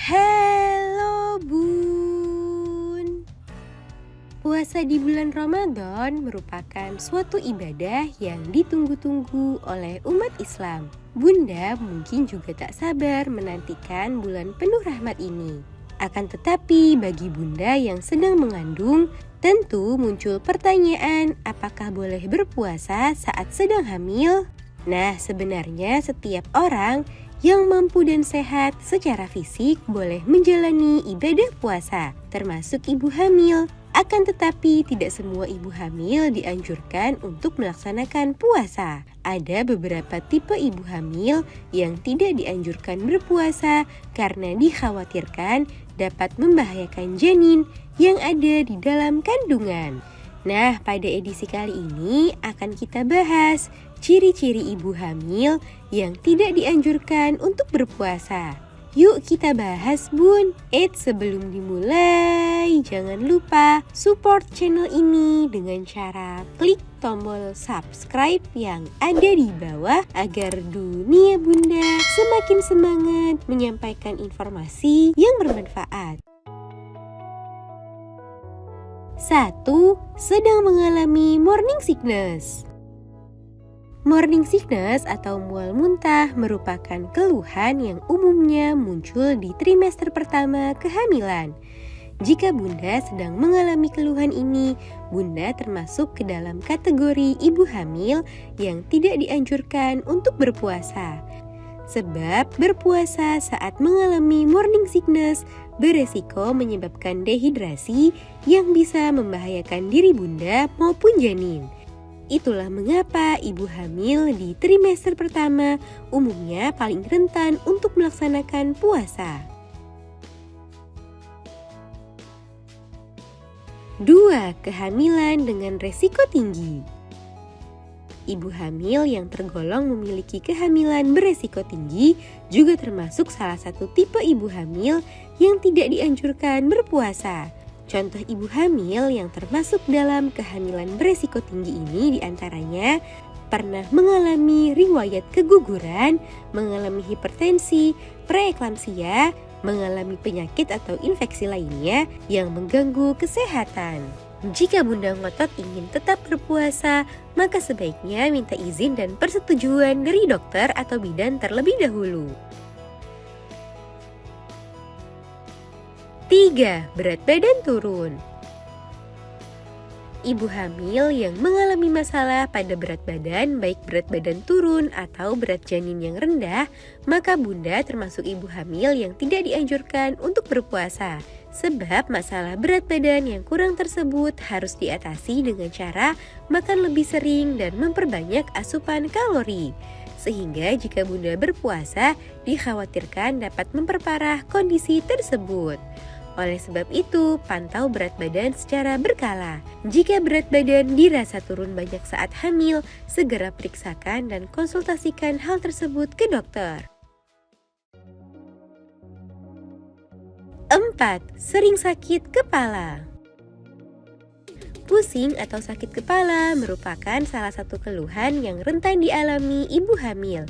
Halo Bun. Puasa di bulan Ramadan merupakan suatu ibadah yang ditunggu-tunggu oleh umat Islam. Bunda mungkin juga tak sabar menantikan bulan penuh rahmat ini. Akan tetapi bagi Bunda yang sedang mengandung, tentu muncul pertanyaan apakah boleh berpuasa saat sedang hamil? Nah, sebenarnya setiap orang yang mampu dan sehat secara fisik boleh menjalani ibadah puasa, termasuk ibu hamil. Akan tetapi tidak semua ibu hamil dianjurkan untuk melaksanakan puasa. Ada beberapa tipe ibu hamil yang tidak dianjurkan berpuasa karena dikhawatirkan dapat membahayakan janin yang ada di dalam kandungan. Nah, pada edisi kali ini akan kita bahas ciri-ciri ibu hamil yang tidak dianjurkan untuk berpuasa. Yuk kita bahas Bun. Sebelum dimulai, jangan lupa support channel ini dengan cara klik tombol subscribe yang ada di bawah agar dunia Bunda semakin semangat menyampaikan informasi yang bermanfaat. 1. Sedang mengalami morning sickness. Morning sickness atau mual muntah merupakan keluhan yang umumnya muncul di trimester pertama kehamilan. Jika Bunda sedang mengalami keluhan ini, Bunda termasuk ke dalam kategori ibu hamil yang tidak dianjurkan untuk berpuasa. Sebab berpuasa saat mengalami morning sickness beresiko menyebabkan dehidrasi yang bisa membahayakan diri Bunda maupun janin. Itulah mengapa ibu hamil di trimester pertama umumnya paling rentan untuk melaksanakan puasa. 2. Kehamilan dengan resiko tinggi. Ibu hamil yang tergolong memiliki kehamilan beresiko tinggi juga termasuk salah satu tipe ibu hamil yang tidak dianjurkan berpuasa. Contoh ibu hamil yang termasuk dalam kehamilan beresiko tinggi ini diantaranya pernah mengalami riwayat keguguran, mengalami hipertensi, preeklamsia, mengalami penyakit atau infeksi lainnya yang mengganggu kesehatan. Jika Bunda ngotot ingin tetap berpuasa, maka sebaiknya minta izin dan persetujuan dari dokter atau bidan terlebih dahulu. 3. Berat badan turun. Ibu hamil yang mengalami masalah pada berat badan, baik berat badan turun atau berat janin yang rendah, maka Bunda termasuk ibu hamil yang tidak dianjurkan untuk berpuasa. Sebab masalah berat badan yang kurang tersebut harus diatasi dengan cara makan lebih sering dan memperbanyak asupan kalori. Sehingga jika Bunda berpuasa, dikhawatirkan dapat memperparah kondisi tersebut. Oleh sebab itu, pantau berat badan secara berkala. Jika berat badan dirasa turun banyak saat hamil, segera periksakan dan konsultasikan hal tersebut ke dokter. 4. Sering sakit kepala. Pusing atau sakit kepala merupakan salah satu keluhan yang rentan dialami ibu hamil.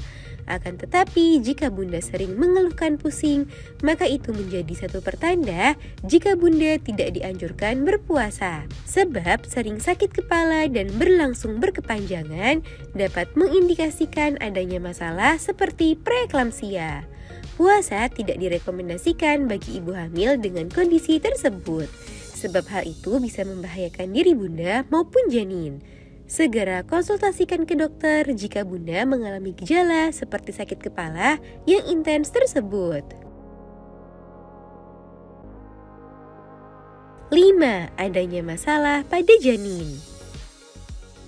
Akan tetapi, jika Bunda sering mengeluhkan pusing, maka itu menjadi satu pertanda jika Bunda tidak dianjurkan berpuasa. Sebab sering sakit kepala dan berlangsung berkepanjangan dapat mengindikasikan adanya masalah seperti preeklamsia. Puasa tidak direkomendasikan bagi ibu hamil dengan kondisi tersebut, sebab hal itu bisa membahayakan diri Bunda maupun janin. Segera konsultasikan ke dokter jika Bunda mengalami gejala seperti sakit kepala yang intens tersebut. 5. Adanya masalah pada janin.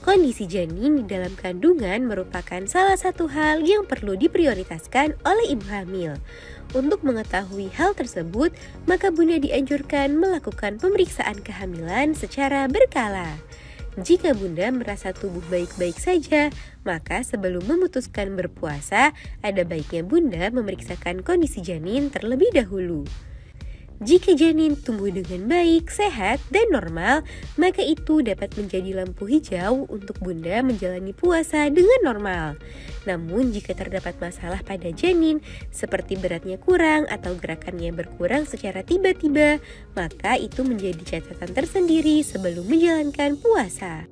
Kondisi janin di dalam kandungan merupakan salah satu hal yang perlu diprioritaskan oleh ibu hamil. Untuk mengetahui hal tersebut, maka Bunda dianjurkan melakukan pemeriksaan kehamilan secara berkala. Jika Bunda merasa tubuh baik-baik saja, maka sebelum memutuskan berpuasa, ada baiknya Bunda memeriksakan kondisi janin terlebih dahulu. Jika janin tumbuh dengan baik, sehat, dan normal, maka itu dapat menjadi lampu hijau untuk bunda menjalani puasa dengan normal. Namun jika terdapat masalah pada janin, seperti beratnya kurang atau gerakannya berkurang secara tiba-tiba, maka itu menjadi catatan tersendiri sebelum menjalankan puasa.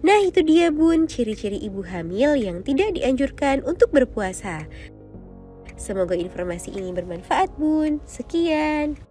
Nah itu dia bun, ciri-ciri ibu hamil yang tidak dianjurkan untuk berpuasa. Semoga informasi ini bermanfaat bun. Sekian.